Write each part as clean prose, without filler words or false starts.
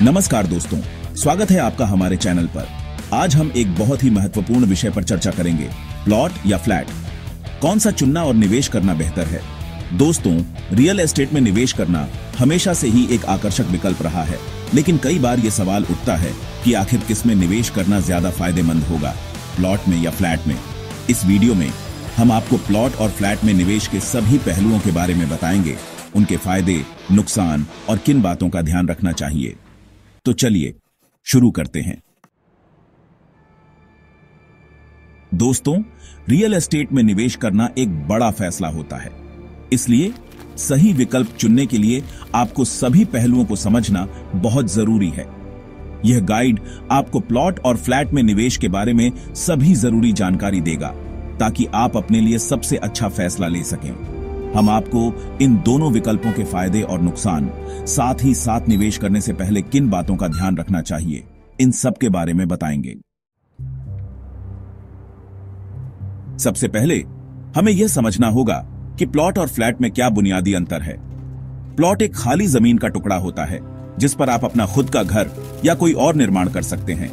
नमस्कार दोस्तों, स्वागत है आपका हमारे चैनल पर। आज हम एक बहुत ही महत्वपूर्ण विषय पर चर्चा करेंगे, प्लॉट या फ्लैट। कौन सा चुनना और निवेश करना बेहतर है? दोस्तों, रियल एस्टेट में निवेश करना हमेशा से ही एक आकर्षक विकल्प रहा है, लेकिन कई बार ये सवाल उठता है कि आखिर किसमें निवेश करना ज्यादा फायदेमंद होगा, प्लॉट में या फ्लैट में। इस वीडियो में हम आपको प्लॉट और फ्लैट में निवेश के सभी पहलुओं के बारे में बताएंगे, उनके फायदे, नुकसान और किन बातों का ध्यान रखना चाहिए। तो चलिए शुरू करते हैं। दोस्तों, रियल एस्टेट में निवेश करना एक बड़ा फैसला होता है, इसलिए सही विकल्प चुनने के लिए आपको सभी पहलुओं को समझना बहुत जरूरी है। यह गाइड आपको प्लॉट और फ्लैट में निवेश के बारे में सभी जरूरी जानकारी देगा, ताकि आप अपने लिए सबसे अच्छा फैसला ले सकें। हम आपको इन दोनों विकल्पों के फायदे और नुकसान, साथ ही साथ निवेश करने से पहले किन बातों का ध्यान रखना चाहिए, इन सब के बारे में बताएंगे। सबसे पहले हमें यह समझना होगा कि प्लॉट और फ्लैट में क्या बुनियादी अंतर है। प्लॉट एक खाली जमीन का टुकड़ा होता है जिस पर आप अपना खुद का घर या कोई और निर्माण कर सकते हैं।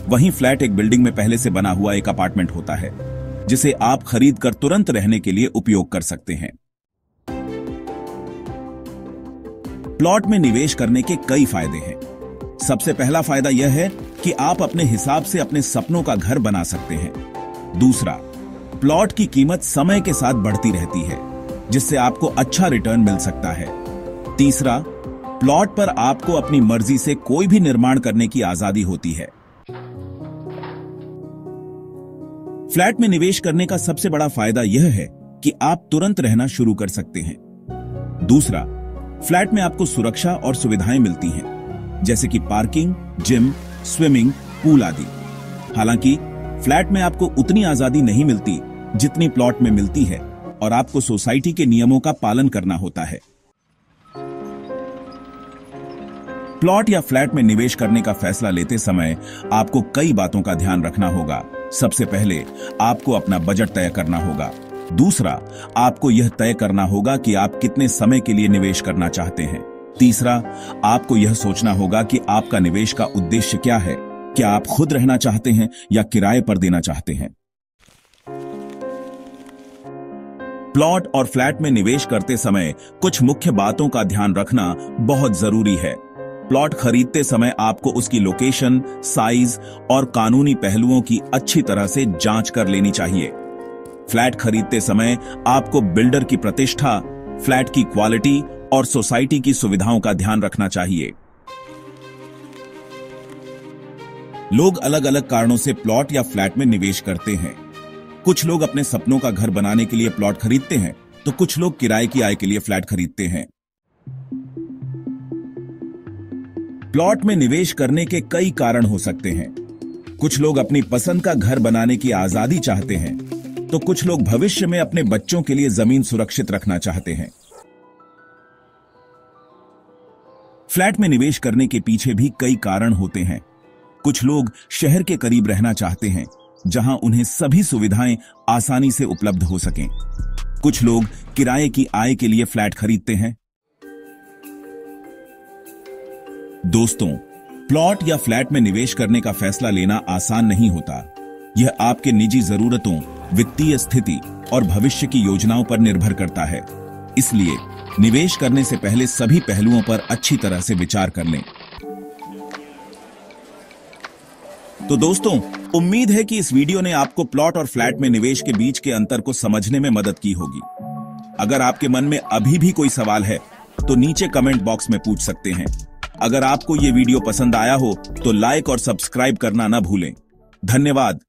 वहीं फ्लैट एक बिल्डिंग में पहले से बना हुआ एक अपार्टमेंट होता है, जिसे आप खरीद कर तुरंत रहने के लिए उपयोग कर सकते हैं। प्लॉट में निवेश करने के कई फायदे हैं। सबसे पहला फायदा यह है कि आप अपने हिसाब से अपने सपनों का घर बना सकते हैं। दूसरा, प्लॉट की कीमत समय के साथ बढ़ती रहती है, जिससे आपको अच्छा रिटर्न मिल सकता है। तीसरा, प्लॉट पर आपको अपनी मर्जी से कोई भी निर्माण करने की आजादी होती है। फ्लैट में निवेश करने का सबसे बड़ा फायदा यह है कि आप तुरंत रहना शुरू कर सकते हैं। दूसरा, फ्लैट में आपको सुरक्षा और सुविधाएं मिलती हैं, जैसे कि पार्किंग, जिम, स्विमिंग पूल आदि। हालांकि फ्लैट में आपको उतनी आजादी नहीं मिलती जितनी प्लॉट में मिलती है, और आपको सोसाइटी के नियमों का पालन करना होता है। प्लॉट या फ्लैट में निवेश करने का फैसला लेते समय आपको कई बातों का ध्यान रखना होगा। सबसे पहले आपको अपना बजट तय करना होगा। दूसरा, आपको यह तय करना होगा कि आप कितने समय के लिए निवेश करना चाहते हैं। तीसरा, आपको यह सोचना होगा कि आपका निवेश का उद्देश्य क्या है। क्या आप खुद रहना चाहते हैं या किराए पर देना चाहते हैं? प्लॉट और फ्लैट में निवेश करते समय कुछ मुख्य बातों का ध्यान रखना बहुत जरूरी है। प्लॉट खरीदते समय आपको उसकी लोकेशन, साइज और कानूनी पहलुओं की अच्छी तरह से जांच कर लेनी चाहिए। फ्लैट खरीदते समय आपको बिल्डर की प्रतिष्ठा, फ्लैट की क्वालिटी और सोसाइटी की सुविधाओं का ध्यान रखना चाहिए। लोग अलग अलग कारणों से प्लॉट या फ्लैट में निवेश करते हैं। कुछ लोग अपने सपनों का घर बनाने के लिए प्लॉट खरीदते हैं, तो कुछ लोग किराए की आय के लिए फ्लैट खरीदते हैं। प्लॉट में निवेश करने के कई कारण हो सकते हैं। कुछ लोग अपनी पसंद का घर बनाने की आजादी चाहते हैं, तो कुछ लोग भविष्य में अपने बच्चों के लिए जमीन सुरक्षित रखना चाहते हैं। फ्लैट में निवेश करने के पीछे भी कई कारण होते हैं। कुछ लोग शहर के करीब रहना चाहते हैं, जहां उन्हें सभी सुविधाएं आसानी से उपलब्ध हो सकें। कुछ लोग किराए की आय के लिए फ्लैट खरीदते हैं। दोस्तों, प्लॉट या फ्लैट में निवेश करने का फैसला लेना आसान नहीं होता। यह आपके निजी जरूरतों, वित्तीय स्थिति और भविष्य की योजनाओं पर निर्भर करता है। इसलिए निवेश करने से पहले सभी पहलुओं पर अच्छी तरह से विचार कर लें। तो दोस्तों, उम्मीद है कि इस वीडियो ने आपको प्लॉट और फ्लैट में निवेश के बीच के अंतर को समझने में मदद की होगी। अगर आपके मन में अभी भी कोई सवाल है तो नीचे कमेंट बॉक्स में पूछ सकते हैं। अगर आपको ये वीडियो पसंद आया हो तो लाइक और सब्सक्राइब करना ना भूलें। धन्यवाद।